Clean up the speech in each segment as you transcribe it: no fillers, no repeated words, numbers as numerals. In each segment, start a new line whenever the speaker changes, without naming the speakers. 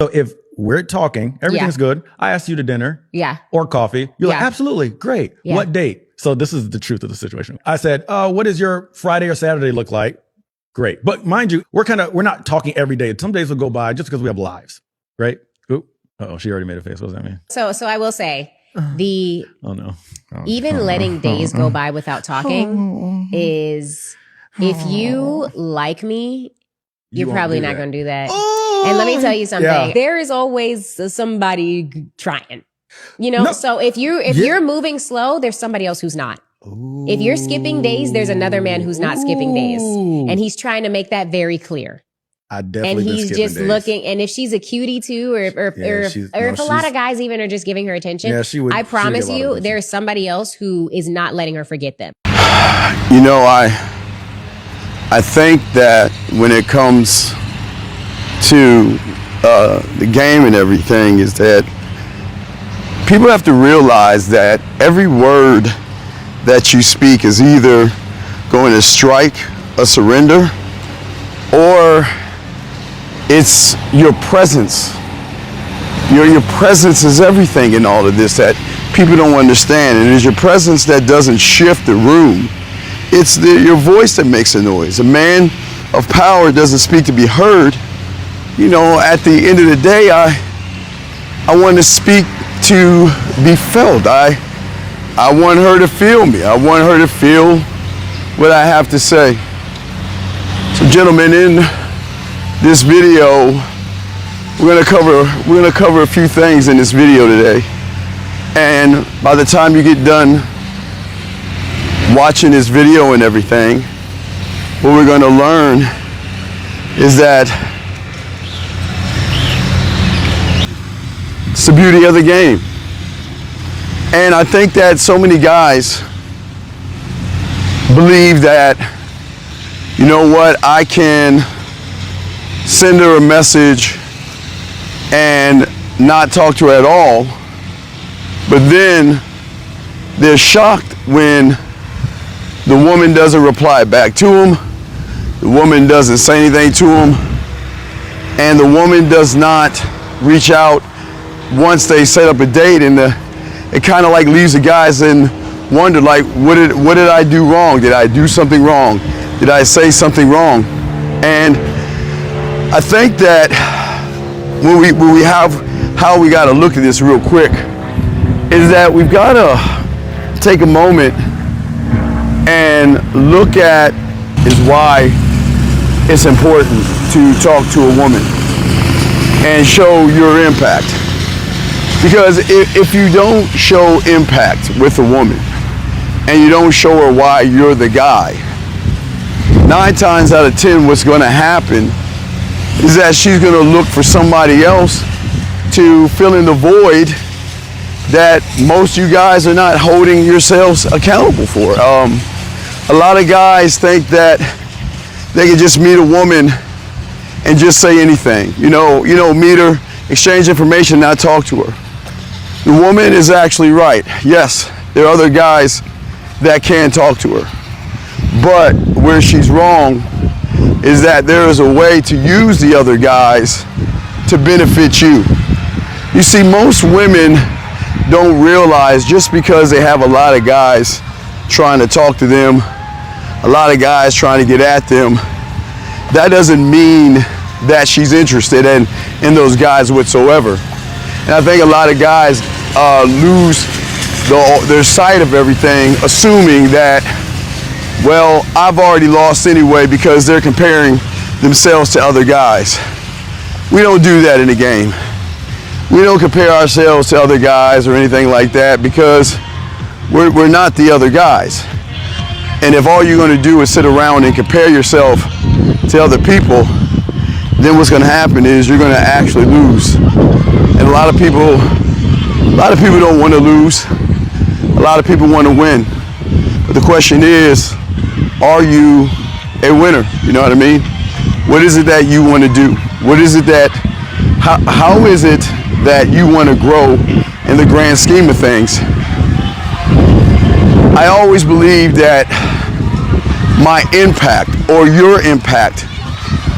So if we're talking, everything's good. I asked you to dinner or coffee. You're like, absolutely, great. What date? So this is the truth of the situation. I said, what does your Friday or Saturday look like? Great. But mind you, we're not talking every day. Some days will go by just because we have lives, right? She already made a face. What does that mean?
So I will say even letting days go by without talking is, if you like me, you're probably not going to do that. And let me tell you something. Yeah. There is always somebody trying, So if you're moving slow, there's somebody else who's not. Ooh. If you're skipping days, there's another man who's not skipping days. And he's trying to make that very clear.
I definitely
And he's just looking, and if she's a cutie too, or if a lot of guys even are just giving her attention, I promise you, there's somebody else who is not letting her forget them.
I think that when it comes to the game and everything, is that people have to realize that every word that you speak is either going to strike a surrender, or it's your presence. Your presence is everything in all of this that people don't understand. And it is your presence that doesn't shift the room. It's your voice that makes a noise. A man of power doesn't speak to be heard. At the end of the day, I want to speak to be felt. I want her to feel me. I want her to feel what I have to say. So, gentlemen, in this video, we're gonna cover a few things in this video today. And by the time you get done watching this video and everything, what we're gonna learn is that it's the beauty of the game. And I think that so many guys believe that, I can send her a message and not talk to her at all, but then they're shocked when the woman doesn't reply back to them, the woman doesn't say anything to them, and the woman does not reach out once they set up a date, and it kind of like leaves the guys in wonder, like, what did I do wrong? Did I do something wrong? Did I say something wrong? And I think that when we have how we got to look at this real quick is that we've got to take a moment and look at is why it's important to talk to a woman and show your impact. Because if you don't show impact with a woman and you don't show her why you're the guy, 9 times out of 10 what's going to happen is that she's going to look for somebody else to fill in the void that most of you guys are not holding yourselves accountable for. A lot of guys think that they can just meet a woman and just say anything. Meet her, exchange information, not talk to her. The woman is actually right. Yes, there are other guys that can talk to her. But where she's wrong is that there is a way to use the other guys to benefit you. You see, most women don't realize just because they have a lot of guys trying to talk to them, a lot of guys trying to get at them, that doesn't mean that she's interested in those guys whatsoever. And I think a lot of guys lose their sight of everything, assuming that, well, I've already lost anyway because they're comparing themselves to other guys. We don't do that in the game. We don't compare ourselves to other guys or anything like that because we're not the other guys. And if all you're going to do is sit around and compare yourself to other people, then what's going to happen is you're going to actually lose. And a lot of people don't want to lose. A lot of people want to win. But the question is, are you a winner? You know what I mean? What is it that you want to do? What is it that, how is it that you want to grow in the grand scheme of things? I always believe that my impact or your impact,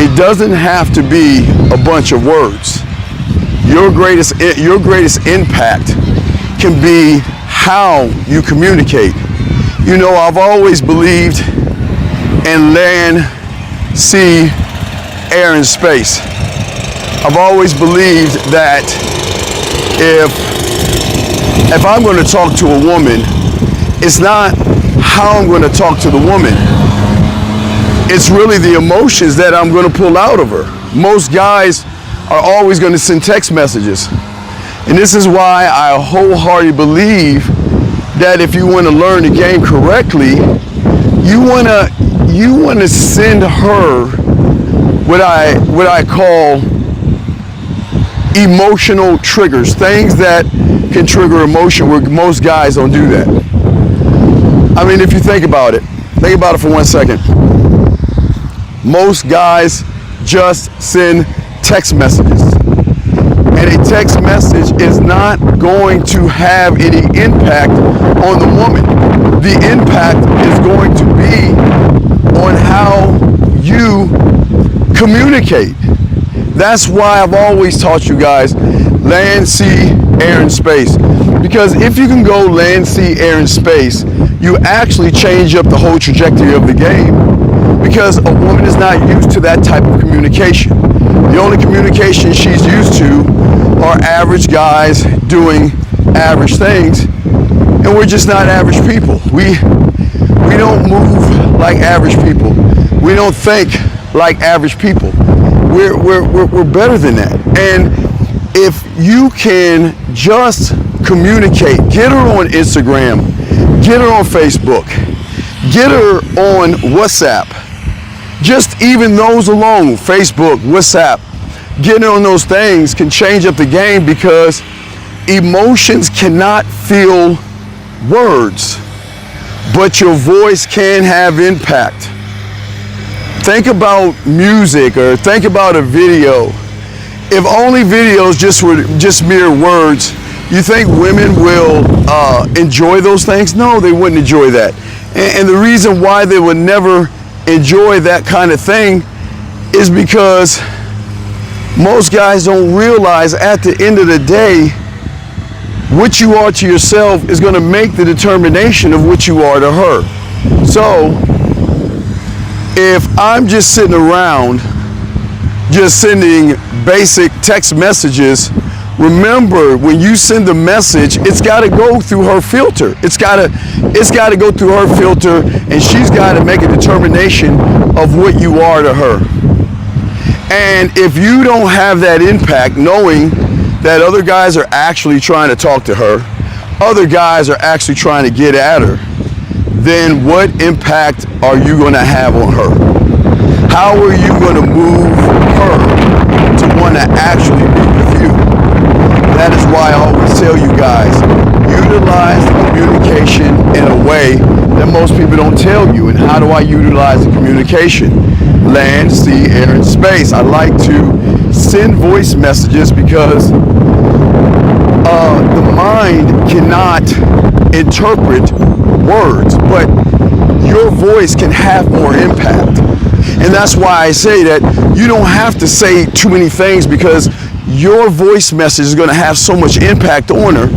it doesn't have to be a bunch of words. your greatest impact can be how you communicate. You know, I've always believed in land, sea, air, and space. I've always believed that if I'm going to talk to a woman, it's not how I'm going to talk to the woman. It's really the emotions that I'm going to pull out of her. Most guys are always going to send text messages. And this is why I wholeheartedly believe that if you want to learn the game correctly, you want to send her what I call emotional triggers, things that can trigger emotion, where most guys don't do that. I mean, if you think about it for 1 second. Most guys just send text messages. And a text message is not going to have any impact on the woman. The impact is going to be on how you communicate. That's why I've always taught you guys land, sea, air, and space. Because if you can go land, sea, air, and space, you actually change up the whole trajectory of the game. Because a woman is not used to that type of communication. The only communication she's used to are average guys doing average things, and we're just not average people. We don't move like average people. We don't think like average people. We're better than that. And if you can just communicate, get her on Instagram, get her on Facebook, get her on WhatsApp. Just even those alone, Facebook, WhatsApp, getting on those things can change up the game, because emotions cannot fill words, but your voice can have impact. Think about music, or think about a video. If only videos were just mere words, you think women will enjoy those things? No, they wouldn't enjoy that. And the reason why they would never enjoy that kind of thing is because most guys don't realize at the end of the day, what you are to yourself is going to make the determination of what you are to her. So if I'm just sitting around just sending basic text messages, remember, when you send a message, it's got to go through her filter. It's got to go through her filter, and she's got to make a determination of what you are to her. And if you don't have that impact, knowing that other guys are actually trying to talk to her, other guys are actually trying to get at her, then what impact are you going to have on her? How are you going to move her to want to actually be with you? That is why I always tell you guys, utilize the communication in a way that most people don't tell you. And how do I utilize the communication? Land, sea, air, and space. I like to send voice messages because the mind cannot interpret words, but your voice can have more impact. And that's why I say that you don't have to say too many things, because your voice message is going to have so much impact on her,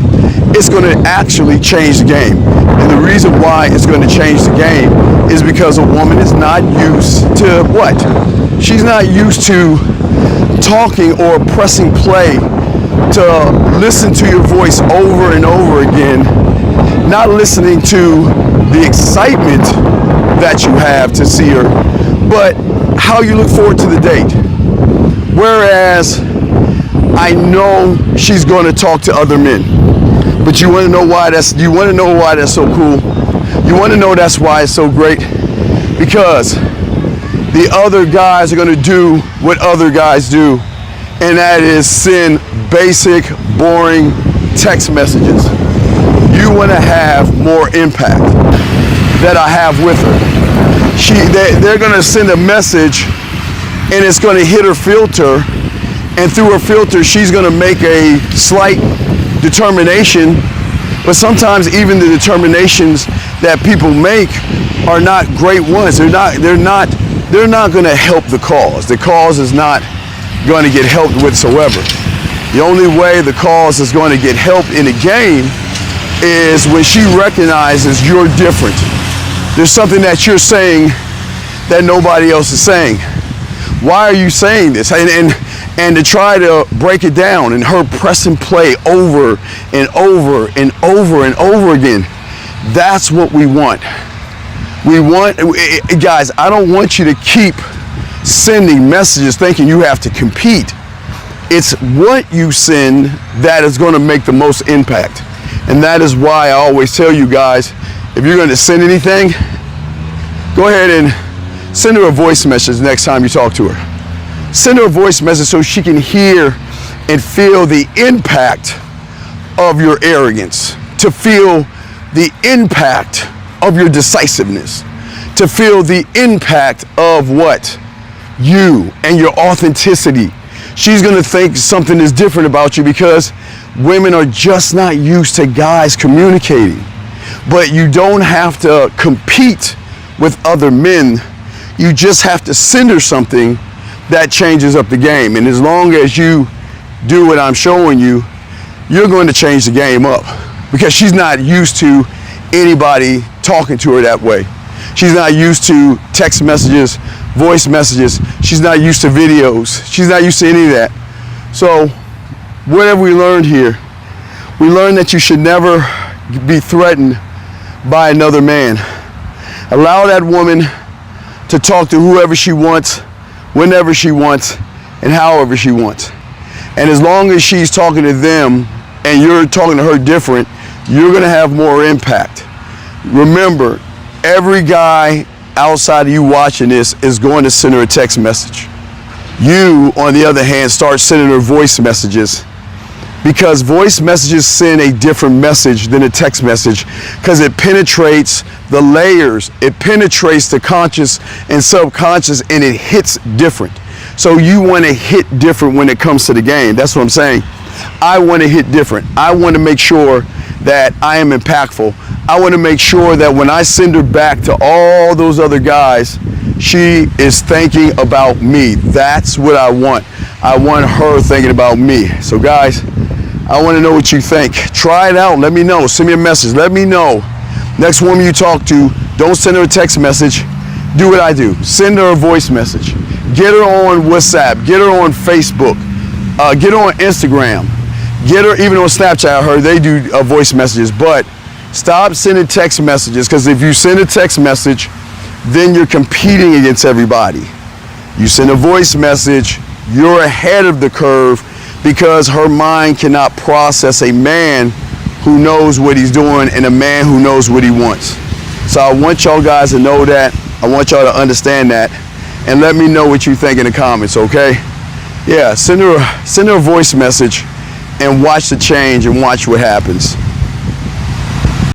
it's going to actually change the game. And the reason why it's going to change the game is because a woman is not used to what? She's not used to talking or pressing play to listen to your voice over and over again, not listening to the excitement that you have to see her, but how you look forward to the date. Whereas I know she's going to talk to other men, but you want to know why that's so cool? You want to know that's why it's so great? Because the other guys are going to do what other guys do, and that is send basic, boring text messages. You want to have more impact that I have with her. They're going to send a message, and it's going to hit her filter, and through her filter, she's going to make a slight determination. But sometimes even the determinations that people make are not great ones. They're not going to help the cause. The cause is not going to get helped whatsoever. The only way the cause is going to get help in the game is when she recognizes you're different. There's something that you're saying that nobody else is saying. Why are you saying this? And to try to break it down, and her press and play over and over and over and over again. That's what we want. Guys, I don't want you to keep sending messages thinking you have to compete. It's what you send that is going to make the most impact. And that is why I always tell you guys, if you're going to send anything, go ahead and send her a voice message next time you talk to her. Send her a voice message so she can hear and feel the impact of your arrogance, to feel the impact of your decisiveness, to feel the impact of what? You and your authenticity. She's gonna think something is different about you because women are just not used to guys communicating. But you don't have to compete with other men. You just have to send her something that changes up the game. And as long as you do what I'm showing you, you're going to change the game up, because she's not used to anybody talking to her that way. She's not used to text messages, voice messages. She's not used to videos. She's not used to any of that. So what have we learned here? We learned that you should never be threatened by another man. Allow that woman to talk to whoever she wants, whenever she wants, and however she wants. And as long as she's talking to them and you're talking to her different, you're gonna have more impact. Remember, every guy outside of you watching this is going to send her a text message. You, on the other hand, start sending her voice messages, because voice messages send a different message than a text message, because it penetrates the layers, it penetrates the conscious and subconscious, and it hits different. So you want to hit different when it comes to the game. That's what I'm saying. I want to hit different. I want to make sure that I am impactful. I want to make sure that when I send her back to all those other guys, she is thinking about me. That's what I want. I want her thinking about me. So guys, I want to know what you think. Try it out. Let me know. Send me a message. Let me know. Next woman you talk to, don't send her a text message. Do what I do. Send her a voice message. Get her on WhatsApp. Get her on Facebook. Get her on Instagram. Get her even on Snapchat. I heard they do voice messages. But stop sending text messages, because if you send a text message, then you're competing against everybody. You send a voice message, you're ahead of the curve, because her mind cannot process a man who knows what he's doing and a man who knows what he wants. So I want y'all guys to know that. I want y'all to understand that. And let me know what you think in the comments, okay? Yeah, send her a voice message and watch the change and watch what happens.